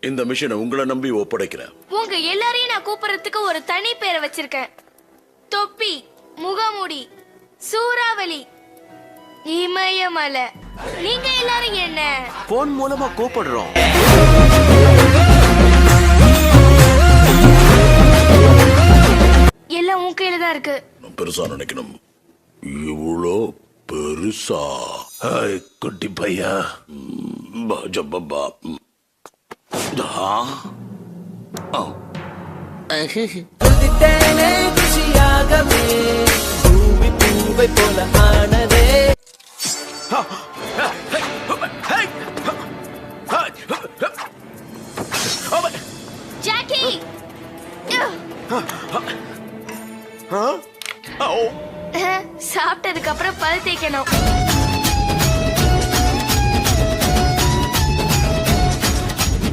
இந்த மிஷனை உங்களை நம்பி ஒப்படைக்கிறேன். உங்க எல்லாரையும் நான் கூப்பிடுறதுக்கு ஒரு தனி பேரை வச்சிருக்கேன். தொப்பி, முகமூடி, சூறாவளி, இமயமலை. நீங்க எல்லாரும் என்ன போன் மூலமா கூப்பிடுறோம். எல்லாம் உன் கையில தான் இருக்கு. பெருசா நினைக்கணும். இவ்வளோ பெருசா? ஹாய் குட்டி பையா. ஜப்பா. குஷியாகவே பூமி பூவை போல ஆனதே. ஜாக்கி, சாப்பிட்டதுக்கு அப்புறம் பல் தேய்க்கணும்.